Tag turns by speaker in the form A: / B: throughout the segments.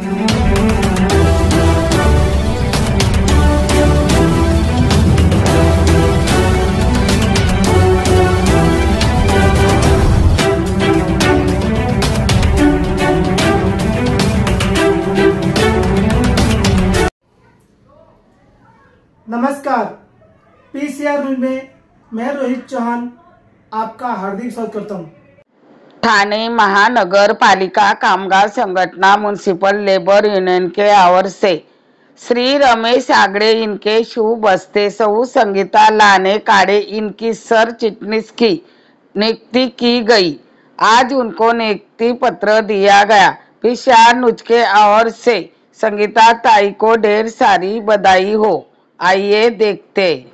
A: नमस्कार, PCR news में मैं रोहित चौहान आपका हार्दिक स्वागत करता हूँ।
B: ठाणे महानगर पालिका कामगार संगठना म्युनिसिपल लेबर यूनियन के ओर से श्री रमेश आगड़े इनके शुभ बस्ते सऊ संगीता लाने काड़े इनकी सर चिटनीस की नियुक्ति की गई। आज उनको नियुक्ति पत्र दिया गया। पीसीआर न्यूज के ओर से संगीता ताई को ढेर सारी बधाई हो। आइए देखते।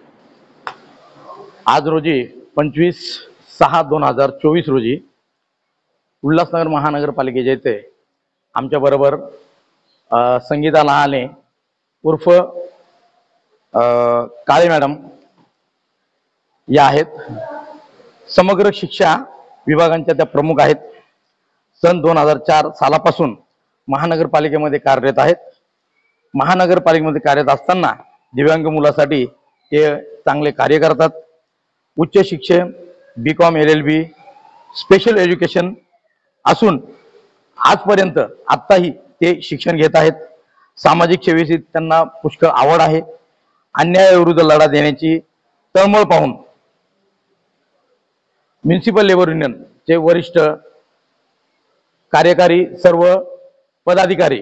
C: आज रोजी 25/6/2024 रोजी उल्हासनगर महानगरपालिकेच्या इथे आमच्या बरोबर संगीता लहाने उर्फ काळे मॅडम या आहेत। समग्र शिक्षा विभागांच्या त्या प्रमुख आहेत। सन 2004 सालापासून महानगरपालिकेमध्ये कार्यरत आहेत। महानगरपालिकेमध्ये कार्यरत असताना दिव्यांग मुलासाठी ते चांगले कार्य करतात। उच्च शिक्षण बीकॉम LLB स्पेशल एज्युकेशन असून आजपर्यंत आत्ताही ते शिक्षण घेत आहेत। सामाजिक सेवेची त्यांना पुष्कळ आवड आहे। अन्यायाविरुद्ध लढा देण्याची तळमळ पाहून म्युनिसिपल लेबर युनियन चे वरिष्ठ कार्यकारी सर्व पदाधिकारी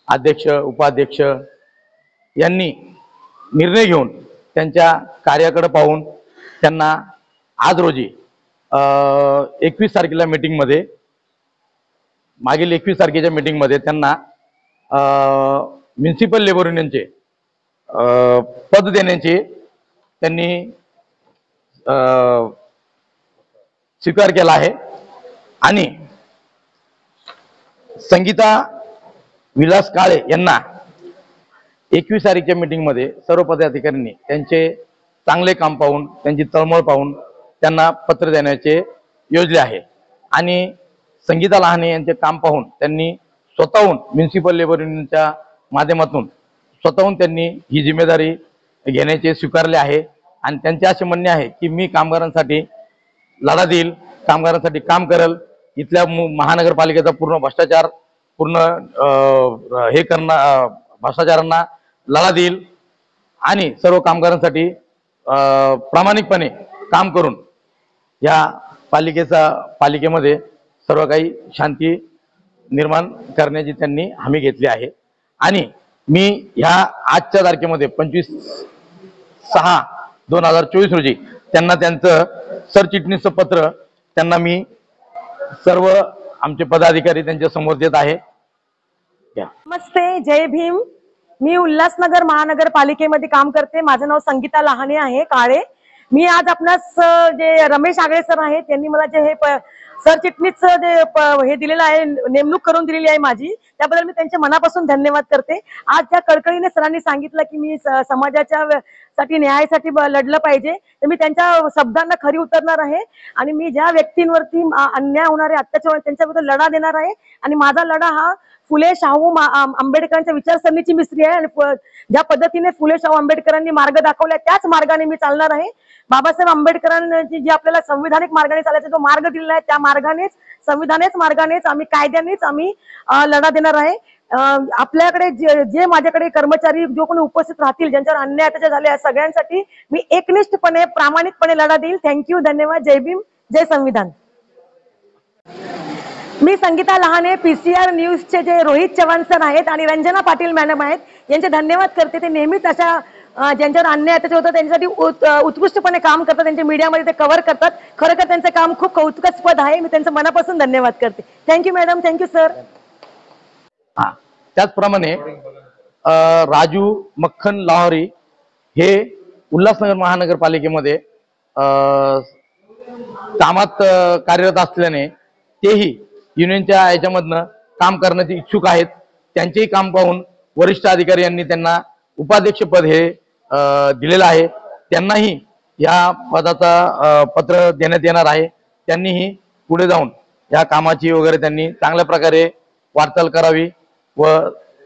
C: अध्यक्ष उपाध्यक्ष यांनी निर्णय घेऊन त्यांच्या कार्याकडे पाहून त्यांना आज रोजी 21 तारखेला मीटिंग मध्ये मागील 21 तारखेच्या मीटिंग मध्ये त्यांना म्युनिसिपल लेबर युनियनचे पद देण्याचे त्यांनी स्वीकार केला आहे। आणि संगीता विलास काळे यांना 21 तारखेच्या मीटिंग मध्ये सर्व पदाधिकाऱ्यांनी त्यांचे चांगले काम पाहून त्यांची तळमळ पाहून त्यांना पत्र देण्याचे योजले आहे। आणि संगीता लहाने यांचे काम पाहून त्यांनी स्वतःहून म्युनिसिपल लेबर युनियनच्या माध्यमातून स्वतःहून त्यांनी ही जिम्मेदारी घेण्याचे स्वीकारले आहे। आणि त्यांचे असे म्हणणे आहे की मी कामगारांसाठी लढा देईल, कामगारांसाठी काम करेल, इथल्या महानगरपालिकेचा पूर्ण भ्रष्टाचार भ्रष्टाचारांना लढा देईल आणि सर्व कामगारांसाठी प्रामाणिकपणे काम करून या पालिकेमध्ये सर्व काही शांती निर्माण करण्याची त्यांनी हमी घेतली आहे। आणि मी ह्या आजच्या तारखेमध्ये 25/6/2024 रोजी त्यांना त्यांचं सरचिटणीसचं पत्र त्यांना मी सर्व आमचे पदाधिकारी त्यांच्या समोर देत आहे।
D: नमस्ते, जय भीम। मी उल्हासनगर महानगरपालिकेमध्ये काम करते। माझं नाव संगीता लहाने आहे काळे। मी आज आपणास जे रमेश आगळे सर आहेत त्यांनी मला जे हे सरचिटणीस जे हे दिलेलं आहे, नेमणूक करून दिलेली आहे माझी, त्याबद्दल मी त्यांच्या मनापासून धन्यवाद करते। आज ज्या कळकळीने सरांनी सांगितलं की मी समाजाच्या साठी न्यायासाठी लढलं पाहिजे, तर मी त्यांच्या शब्दांना खरी उतरणार आहे। आणि मी ज्या व्यक्तींवरती अन्याय होणारे अत्याचार त्यांच्याबद्दल लढा देणार आहे। आणि माझा लढा हा फुले शाहू आंबेडकरांच्या विचारसरणीची मिसरी आहे। आणि ज्या पद्धतीने फुले शाहू आंबेडकरांनी मार्ग दाखवला त्याच मार्गाने मी चालणार आहे। बाबासाहेब आंबेडकरांनी जे आपल्याला संविधानिक मार्गाने चालायचा जो मार्ग दिलेला आहे त्या मार्गानेच मार्गानेच आम्ही कायद्यानेच आम्ही लढा देणार आहे। आपल्याकडे जे माझ्याकडे कर्मचारी जो कोणी उपस्थित राहतील ज्यांच्यावर अन्याय अत्याचार झाले आहे सगळ्यांसाठी मी एकनिष्ठपणे प्रामाणिकपणे लढा देईल। थँक्यू, धन्यवाद, जय भीम, जय संविधान। मी संगीता लहाने पीसीआर न्यूजचे जे रोहित चव्हाण सर आहेत आणि रंजना पाटील मॅडम आहेत यांचे धन्यवाद करते। ते नेहमीच अशा ज्यांच्यावर अन्याय अत्याचार होतं त्यांच्यासाठी उत्कृष्टपणे काम करतात, त्यांच्या मीडियामध्ये ते कव्हर करतात। खरोखर त्यांचं काम खूप कौतुकास्पद आहे। मी त्यांचं मनापासून धन्यवाद करते। Thank you madam, thank you sir.
C: त्याचप्रमाणे राजू मक्खन लाहोरी हे उल्हासनगर महानगरपालिकेमध्ये कामात कार्यरत असल्याने तेही युनियनच्या याच्यामधनं काम करण्याचे इच्छुक आहेत। त्यांचेही काम पाहून वरिष्ठ अधिकारी यांनी त्यांना उपाध्यक्ष पद हे दिलेलं आहे। त्यांनाही या पदाचा पत्र देण्यात येणार आहे। त्यांनीही पुढे जाऊन या कामाची वगैरे त्यांनी चांगल्या प्रकारे वाटचाल करावी व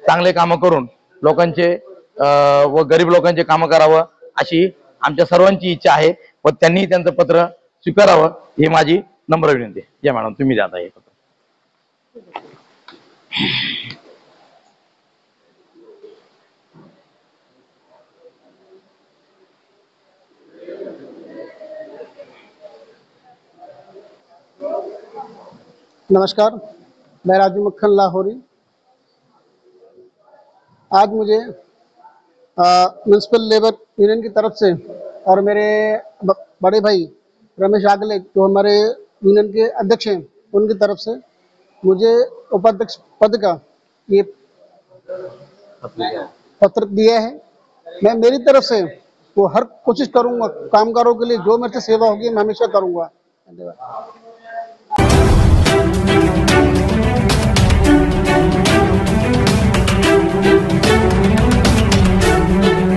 C: चांगले कामं करून लोकांचे व गरीब लोकांचे कामं करावं अशी आमच्या सर्वांची इच्छा आहे व त्यांनी त्यांचं पत्र स्वीकारावं ही माझी नम्र विनंती आहे. जय मॅडम, तुम्ही जाता हे पत्र.
E: नमस्कार, मैं राजू मक्खन लाहौरी। आज मुझे म्यूनसिपल लेबर यूनियन की तरफ से और मेरे बड़े भाई रमेश आगले जो हमारे यूनियन के अध्यक्ष हैं उनकी तरफ से मुझे उपाध्यक्ष पद का ये पत्र दिया है। मैं मेरी तरफ से वो हर कोशिश करूंगा, कामगारों के लिए जो मेरे से सेवा होगी मैं हमेशा करूंगा। धन्यवाद।